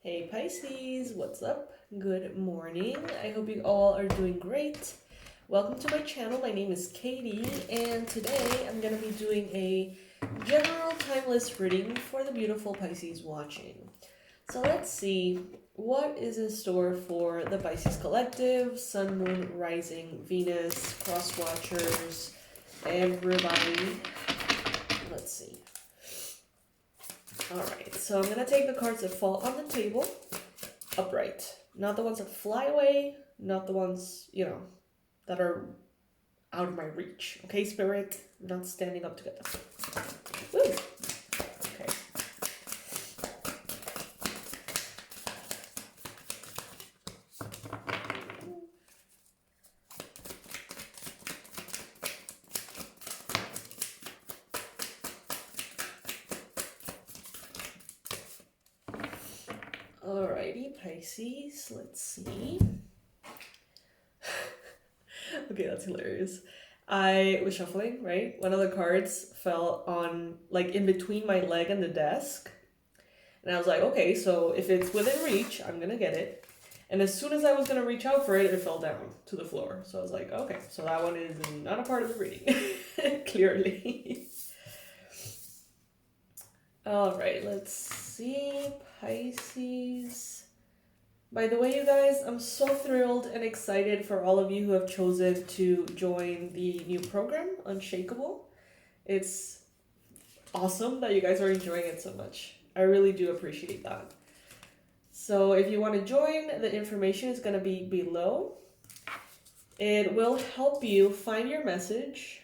Hey Pisces, what's up? Good morning. I hope you all are doing great. Welcome to my channel. My name is Katie, and today I'm going to be doing a general timeless reading for the beautiful Pisces watching. So let's see what is in store for the Pisces collective, Sun, Moon, Rising, Venus, cross watchers, everybody. Let's see. Alright, so I'm going to take the cards that fall on the table upright. Not the ones that fly away, not the ones, that are out of my reach. Okay, Spirit? I'm not standing up together. Woo! Okay. Alrighty, Pisces, let's see. Okay, that's hilarious. I was shuffling, right? One of the cards fell on, like, in between my leg and the desk. And I was like, okay, so if it's within reach, I'm gonna get it. And as soon as I was gonna reach out for it, it fell down to the floor. So I was like, okay, so that one is not a part of the reading, clearly. All right, let's see, Pisces. By the way, you guys, I'm so thrilled and excited for all of you who have chosen to join the new program, Unshakable. It's awesome that you guys are enjoying it so much. I really do appreciate that. So if you want to join, the information is going to be below. It will help you find your message.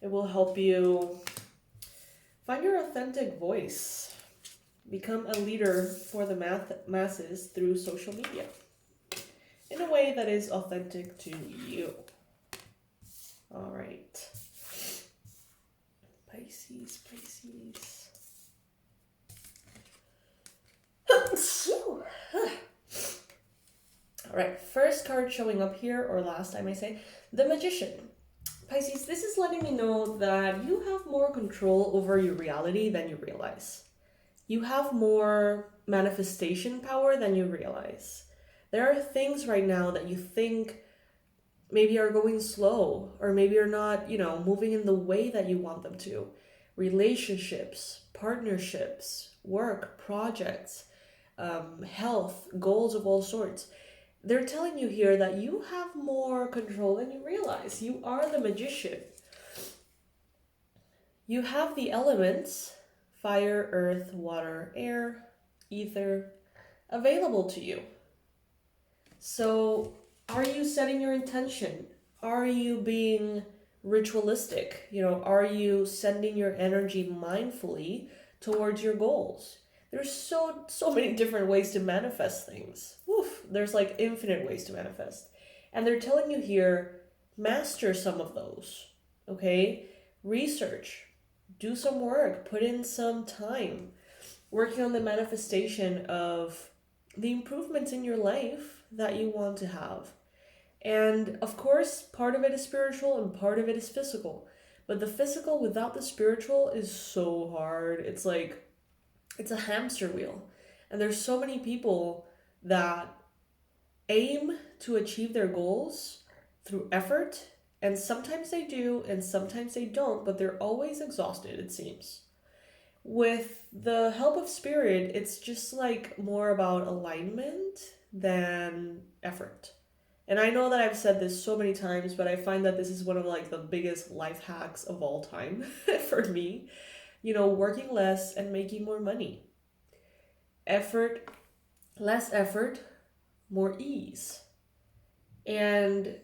It will help you find your authentic voice. Become a leader for the masses through social media in a way that is authentic to you. All right. Pisces. All right, first card showing up here, or last time I say, the Magician. Pisces, this is letting me know that you have more control over your reality than you realize. You have more manifestation power than you realize. There are things right now that you think maybe are going slow, or maybe are not, moving in the way that you want them to. Relationships, partnerships, work, projects, health, goals of all sorts. They're telling you here that you have more control than you realize. You are the Magician. You have the elements, fire, earth, water, air, ether, available to you. So are you setting your intention? Are you being ritualistic? Are you sending your energy mindfully towards your goals? There's so many different ways to manifest things. There's like infinite ways to manifest. And they're telling you here, master some of those, okay? Research, do some work, put in some time, working on the manifestation of the improvements in your life that you want to have. And of course, part of it is spiritual and part of it is physical. But the physical without the spiritual is so hard. It's like, it's a hamster wheel. And there's so many people that aim to achieve their goals through effort. And sometimes they do, and sometimes they don't, but they're always exhausted, it seems. With the help of spirit, it's just like more about alignment than effort. And I know that I've said this so many times, but I find that this is one of like the biggest life hacks of all time for me. Working less and making more money. Less effort, more ease. And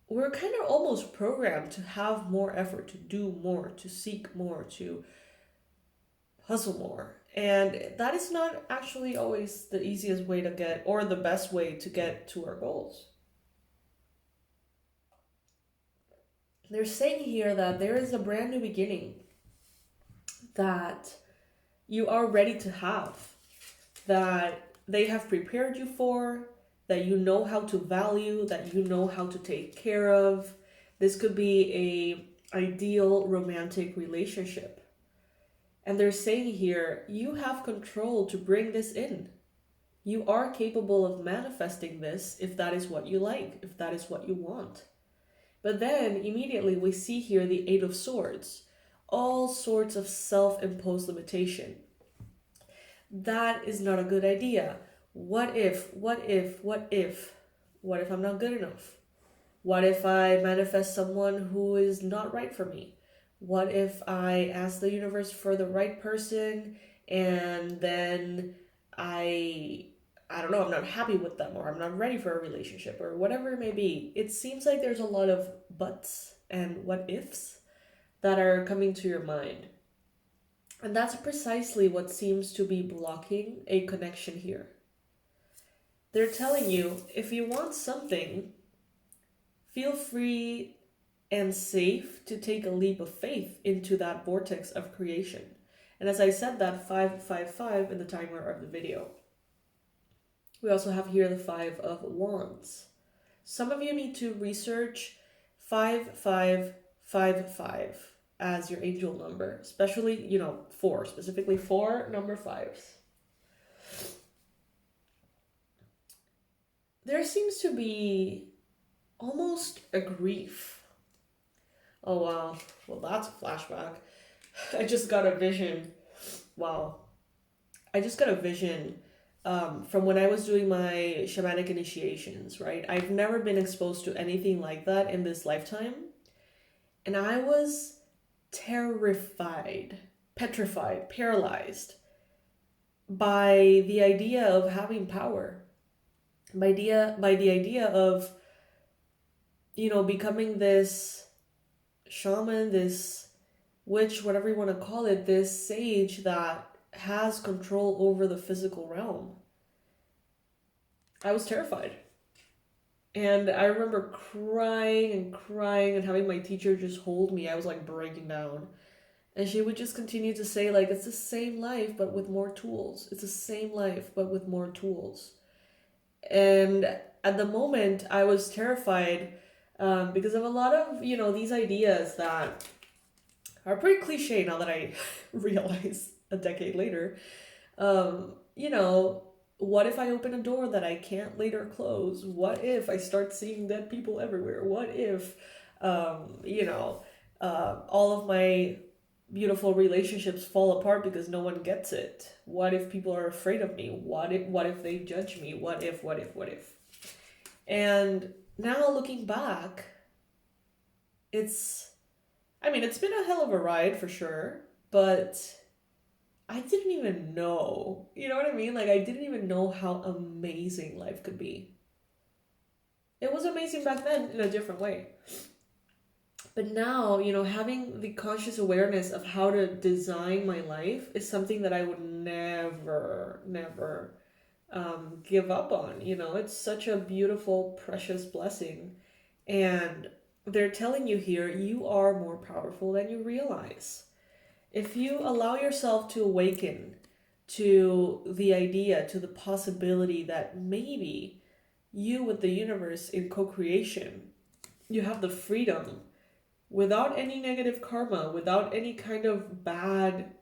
we're kind of almost programmed to have more effort, to do more, to seek more, to hustle more. And that is not actually always the easiest way to get, or the best way to get to our goals. They're saying here that there is a brand new beginning that you are ready to have, that they have prepared you for, that you know how to value, that you know how to take care of. This could be a ideal romantic relationship. And they're saying here, you have control to bring this in. You are capable of manifesting this if that is what you like, if that is what you want. But then immediately we see here the Eight of Swords, all sorts of self-imposed limitation. That is not a good idea. What if? What if I'm not good enough? What if I manifest someone who is not right for me? What if I ask the universe for the right person and then I don't know, I'm not happy with them, or I'm not ready for a relationship, or whatever it may be. It seems like there's a lot of buts and what ifs that are coming to your mind. And that's precisely what seems to be blocking a connection here. They're telling you, if you want something, feel free and safe to take a leap of faith into that vortex of creation. And as I said, that 555 in the timer of the video. We also have here the Five of Wands. Some of you need to research 5555 as your angel number, especially, 4, specifically 4 number 5s. There seems to be almost a grief. Oh, wow. Well, that's a flashback. I just got a vision. Wow. I just got a vision from when I was doing my shamanic initiations, right? I've never been exposed to anything like that in this lifetime. And I was terrified, petrified, paralyzed by the idea of having power. By the idea of, becoming this shaman, this witch, whatever you want to call it, this sage that has control over the physical realm. I was terrified. And I remember crying and having my teacher just hold me. I was like breaking down. And she would just continue to say, like, it's the same life, but with more tools. It's the same life, but with more tools. And at the moment, I was terrified because of a lot of, these ideas that are pretty cliche now that I realize a decade later. What if I open a door that I can't later close? What if I start seeing dead people everywhere? What if, all of my beautiful relationships fall apart because no one gets it? What if people are afraid of me? What if they judge me? What if? And now looking back, it's been a hell of a ride for sure, but I didn't even know, you know what I mean? Like, I didn't even know how amazing life could be. It was amazing back then in a different way. But now, having the conscious awareness of how to design my life is something that I would never give up on. It's such a beautiful, precious blessing. And they're telling you here, you are more powerful than you realize. If you allow yourself to awaken to the idea, to the possibility that maybe you with the universe in co-creation, you have the freedom without any negative karma, without any kind of bad,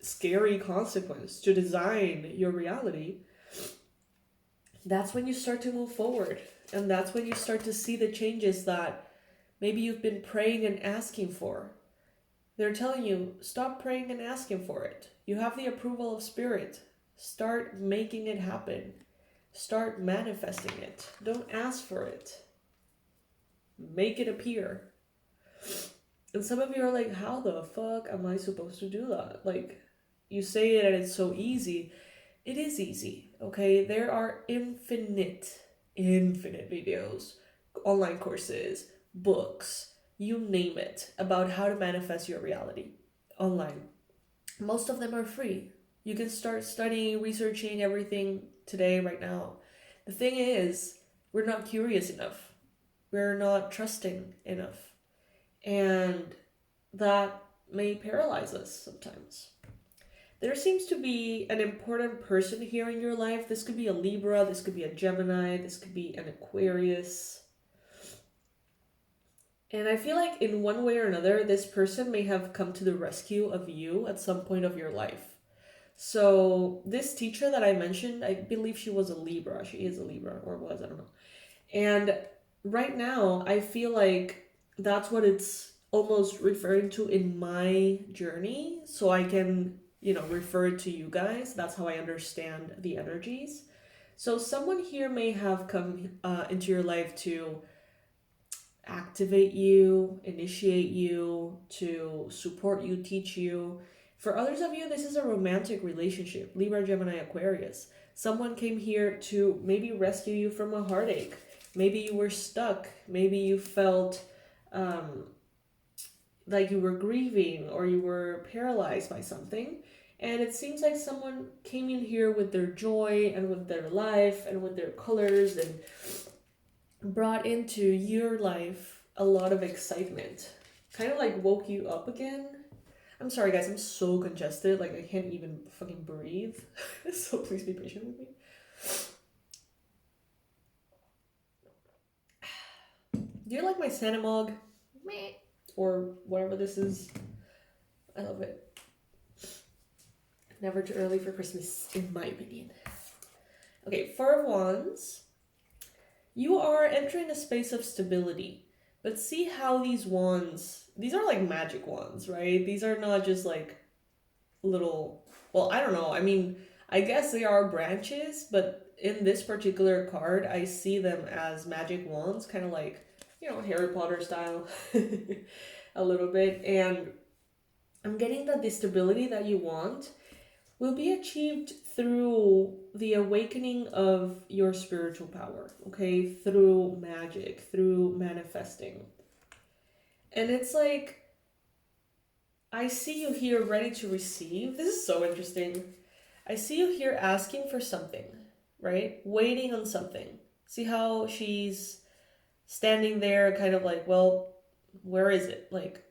scary consequence to design your reality, that's when you start to move forward. And that's when you start to see the changes that maybe you've been praying and asking for. They're telling you, stop praying and asking for it. You have the approval of spirit. Start making it happen. Start manifesting it. Don't ask for it. Make it appear. And some of you are like, how the fuck am I supposed to do that? Like, you say it and it's so easy. It is easy, okay? There are infinite videos, online courses, books, you name it, about how to manifest your reality online. Most of them are free. You can start studying, researching everything today, right now. The thing is, we're not curious enough. We're not trusting enough. And that may paralyze us sometimes. There seems to be an important person here in your life. This could be a Libra, this could be a Gemini, this could be an Aquarius. And I feel like in one way or another, this person may have come to the rescue of you at some point of your life. So this teacher that I mentioned, I believe she was a Libra. She is a Libra, or was, I don't know. And right now, I feel like that's what it's almost referring to in my journey. So I can, refer it to you guys. That's how I understand the energies. So someone here may have come into your life to activate you, initiate you, to support you, teach you. For others of you, this is a romantic relationship, Libra, Gemini, Aquarius. Someone came here to maybe rescue you from a heartache. Maybe you were stuck. Maybe you felt like you were grieving or you were paralyzed by something. And it seems like someone came in here with their joy and with their life and with their colors and brought into your life a lot of excitement. Kind of like woke you up again. I'm sorry guys, I'm so congested, like I can't even fucking breathe. So please be patient with me. Do you like my Santa Mog? Meh. Or whatever this is. I love it. Never too early for Christmas, in my opinion. Okay, Four of Wands. You are entering a space of stability. But see how these wands, these are like magic wands, right? These are not just like little, well, I don't know. I mean, I guess they are branches, but in this particular card, I see them as magic wands, kind of like, Harry Potter style, a little bit. And I'm getting that the stability that you want will be achieved through the awakening of your spiritual power, okay? Through magic, through manifesting. And it's like, I see you here ready to receive. This is so interesting. I see you here asking for something, right? Waiting on something. See how she's standing there kind of like, well, where is it? Like,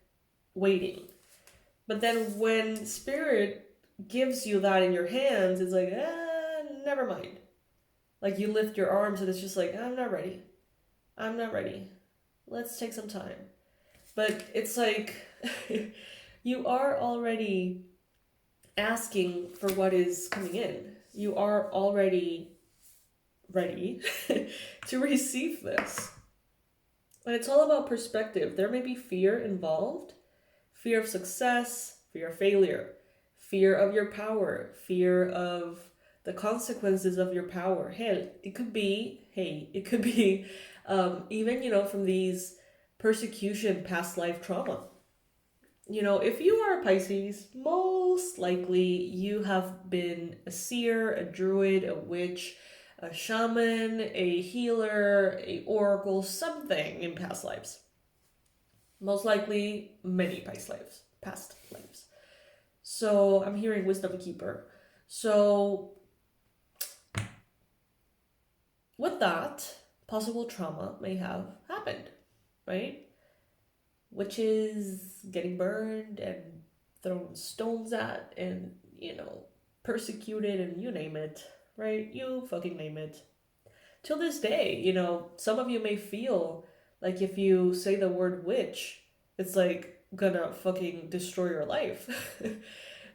waiting. But then when spirit gives you that in your hands, it's like, never mind. Like you lift your arms and it's just like, I'm not ready. I'm not ready. Let's take some time. But it's like, you are already asking for what is coming in. You are already ready to receive this. And it's all about perspective. There may be fear involved, fear of success, fear of failure, fear of your power, fear of the consequences of your power. Hell, it could be even, from these persecution, past life trauma. If you are a Pisces, most likely you have been a seer, a druid, a witch, a shaman, a healer, a oracle, something in past lives. Most likely many past lives. So I'm hearing wisdom keeper. So with that, possible trauma may have happened, right? Witches getting burned and thrown stones at and, persecuted and you name it, right? You fucking name it. Till this day, some of you may feel like if you say the word witch, it's like gonna fucking destroy your life.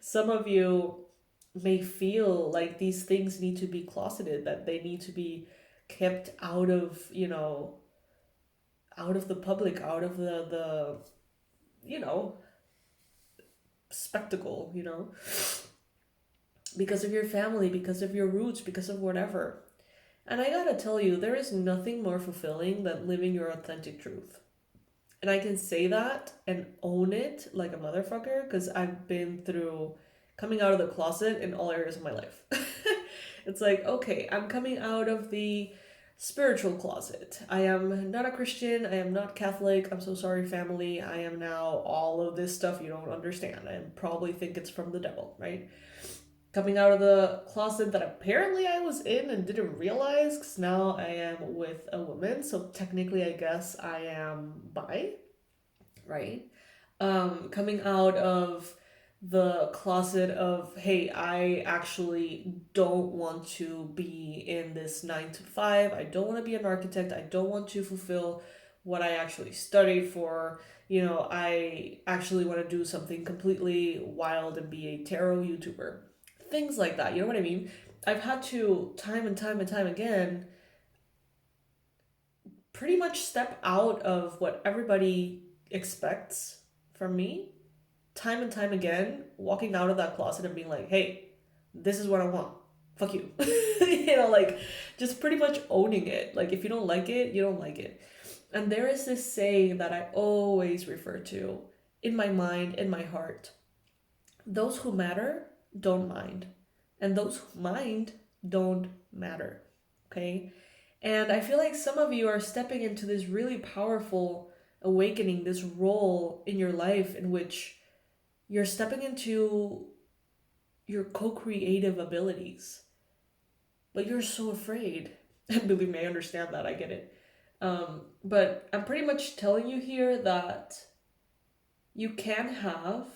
Some of you may feel like these things need to be closeted, that they need to be kept out of, out of the public, out of the spectacle, because of your family, because of your roots, because of whatever. And I gotta tell you, there is nothing more fulfilling than living your authentic truth. And I can say that and own it like a motherfucker because I've been through coming out of the closet in all areas of my life. It's like, okay, I'm coming out of the spiritual closet. I am not a Christian. I am not Catholic. I'm so sorry, family. I am now all of this stuff you don't understand and probably think it's from the devil, right? Coming out of the closet that apparently I was in and didn't realize because now I am with a woman. So technically, I guess I am bi, right? Coming out of the closet of, hey, I actually don't want to be in this 9 to 5. I don't want to be an architect. I don't want to fulfill what I actually studied for. I actually want to do something completely wild and be a tarot YouTuber. things like that. You know what I mean? I've had to time and time and time again pretty much step out of what everybody expects from me, time and time again, walking out of that closet and being like, hey, this is what I want. Fuck you. Like just pretty much owning it. Like if you don't like it, you don't like it. And there is this saying that I always refer to in my mind, in my heart. Those who matter don't mind. And those who mind don't matter. Okay? And I feel like some of you are stepping into this really powerful awakening, this role in your life in which you're stepping into your co-creative abilities. But you're so afraid. And believe me, I understand that. I get it. But I'm pretty much telling you here that you can have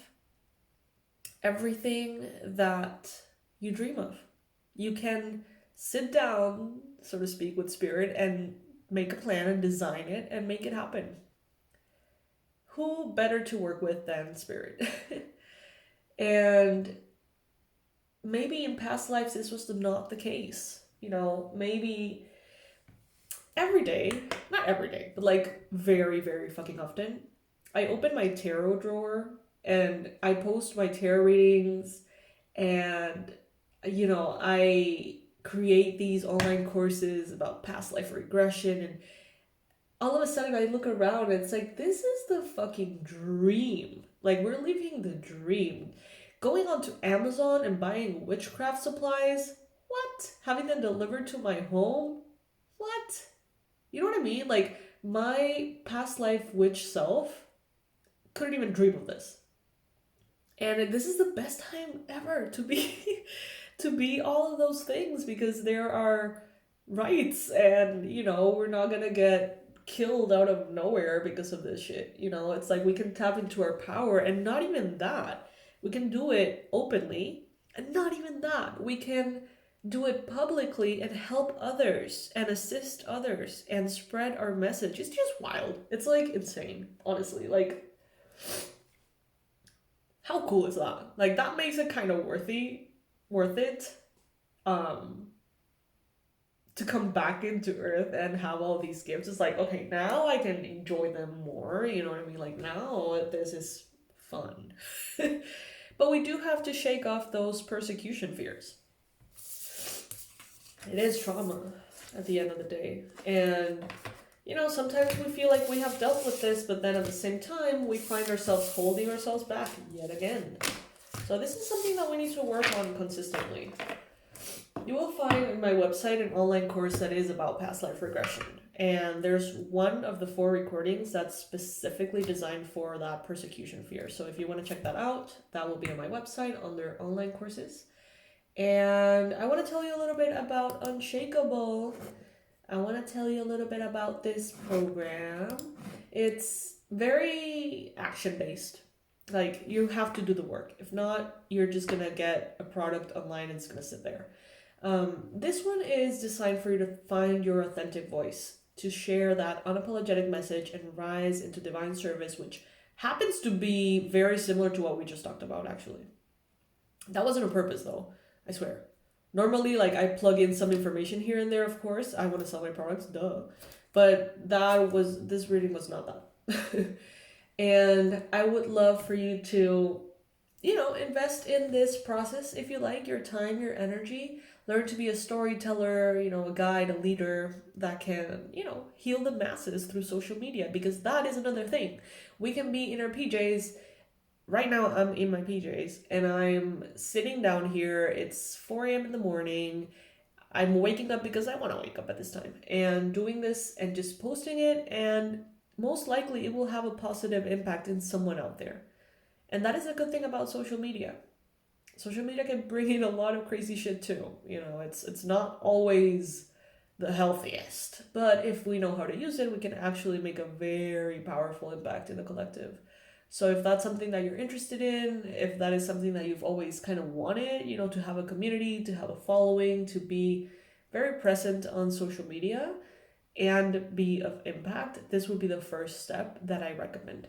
everything that you dream of. You can sit down, so to speak, with spirit and make a plan and design it and make it happen. Who better to work with than spirit? And maybe in past lives this was not the case. Maybe every day, not every day, but like very, very fucking often, I open my tarot drawer and I post my tarot readings and, I create these online courses about past life regression, and all of a sudden I look around and it's like, this is the fucking dream. Like we're living the dream. Going onto Amazon and buying witchcraft supplies, what? Having them delivered to my home, what? You know what I mean? Like my past life witch self couldn't even dream of this. And this is the best time ever to be to be all of those things, because there are rights and we're not gonna get killed out of nowhere because of this shit. It's like we can tap into our power, and not even that. We can do it openly, and not even that. We can do it publicly and help others and assist others and spread our message. It's just wild. It's like insane, honestly. Like, how cool is that? Like that makes it kind of worth it to come back into earth and have all these gifts. It's like, okay, now I can enjoy them more, you know what I mean? Like now this is fun. But we do have to shake off those persecution fears. It is trauma at the end of the day. And sometimes we feel like we have dealt with this, but then at the same time we find ourselves holding ourselves back yet again. So this is something that we need to work on consistently. You will find in my website an online course that is about past life regression. And there's one of the 4 recordings that's specifically designed for that persecution fear. So if you want to check that out, that will be on my website under online courses. And I want to tell you a little bit about Unshakable. I want to tell you a little bit about this program. It's very action-based. Like, you have to do the work. If not, you're just going to get a product online and it's going to sit there. This one is designed for you to find your authentic voice, to share that unapologetic message and rise into divine service, which happens to be very similar to what we just talked about, actually. That wasn't on purpose, though. I swear. Normally, like, I plug in some information here and there, of course. I want to sell my products, duh. But this reading was not that. And I would love for you to, invest in this process if you like, your time, your energy. Learn to be a storyteller, a guide, a leader that can, heal the masses through social media, because that is another thing. We can be in our PJs. Right now I'm in my PJs and I'm sitting down here. It's 4 a.m. in the morning. I'm waking up because I want to wake up at this time and doing this and just posting it, and most likely it will have a positive impact in someone out there. And that is a good thing about social media. Social media can bring in a lot of crazy shit too. It's not always the healthiest, but if we know how to use it, we can actually make a very powerful impact in the collective. So if that's something that you're interested in, if that is something that you've always kind of wanted, to have a community, to have a following, to be very present on social media and be of impact, this would be the first step that I recommend.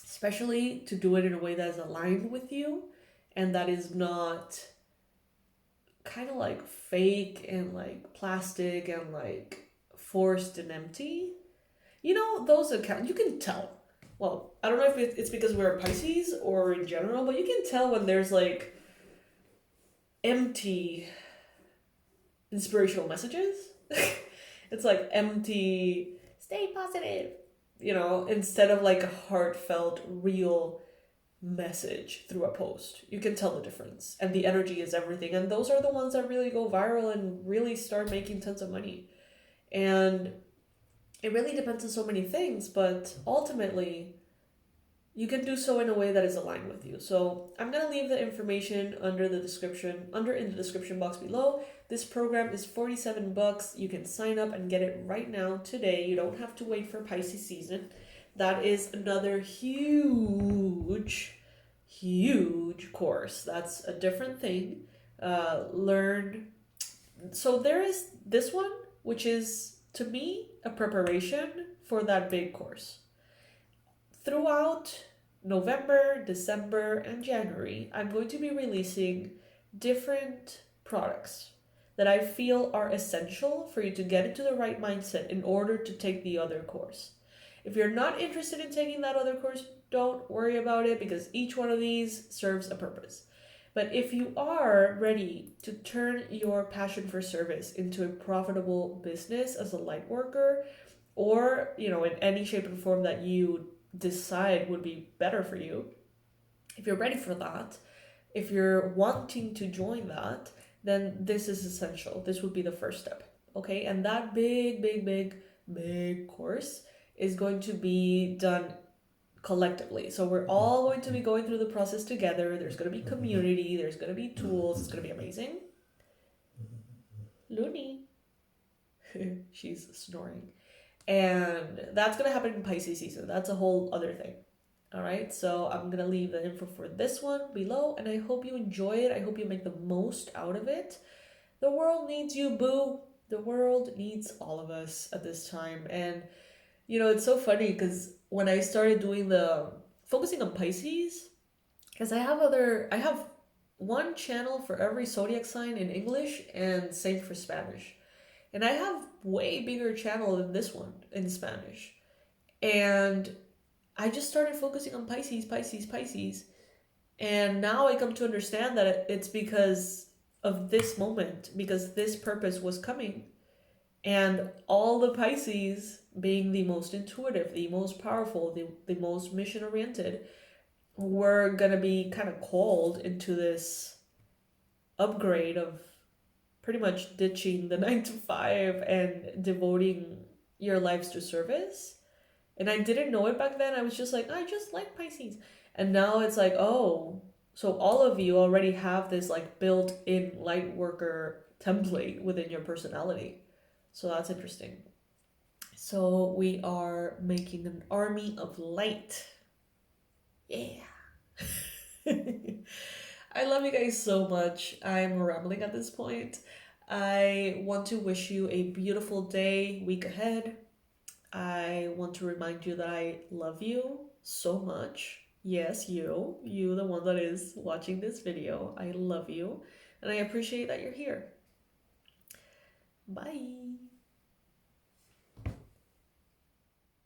Especially to do it in a way that is aligned with you and that is not kind of like fake and like plastic and like forced and empty. You know, those accounts, you can tell. Well, I don't know if it's because we're Pisces or in general, but you can tell when there's like empty inspirational messages. It's like empty, stay positive, you know, instead of like a heartfelt, real message through a post. You can tell the difference. And the energy is everything. And those are the ones that really go viral and really start making tons of money. And it really depends on so many things, but ultimately, you can do so in a way that is aligned with you. So I'm going to leave the information in the description box below. This program is $47. You can sign up and get it right now today. You don't have to wait for Pisces season. That is another huge course. That's a different thing. So there is this one, which is, to me, a preparation for that big course. Throughout November, December, and January, I'm going to be releasing different products that I feel are essential for you to get into the right mindset in order to take the other course. If you're not interested in taking that other course, don't worry about it, because each one of these serves a purpose. But if you are ready to turn your passion for service into a profitable business as a light worker, or, you know, in any shape and form that you decide would be better for you, if you're ready for that, if you're wanting to join that, then this is essential. This would be the first step, okay? And that big course is going to be done collectively. So we're all going to be going through the process together. There's going to be community, there's going to be tools. It's going to be amazing. Looney. She's snoring. And that's going to happen in Pisces season. That's a whole other thing. All right, so I'm going to leave the info for this one below, and I hope you enjoy it. I hope you make the most out of it. The world needs you, boo. The world needs all of us at this time. And, you know, it's so funny because when I started doing focusing on Pisces, because I have one channel for every zodiac sign in English and same for Spanish. And I have way bigger channel than this one in Spanish. And I just started focusing on Pisces. And now I come to understand that it's because of this moment, because this purpose was coming. And all the Pisces, being the most intuitive, the most powerful, the most mission-oriented, were going to be kind of called into this upgrade of pretty much ditching the 9 to 5 and devoting your lives to service. And I didn't know it back then. I was just like, I just like Pisces. And now it's like, oh, so all of you already have this like built-in light worker template within your personality. So that's interesting. So we are making an army of light. Yeah. I love you guys so much. I'm rambling at this point. I want to wish you a beautiful day, week ahead. I want to remind you that I love you so much. Yes, you, the one that is watching this video. I love you, and I appreciate that you're here. Bye.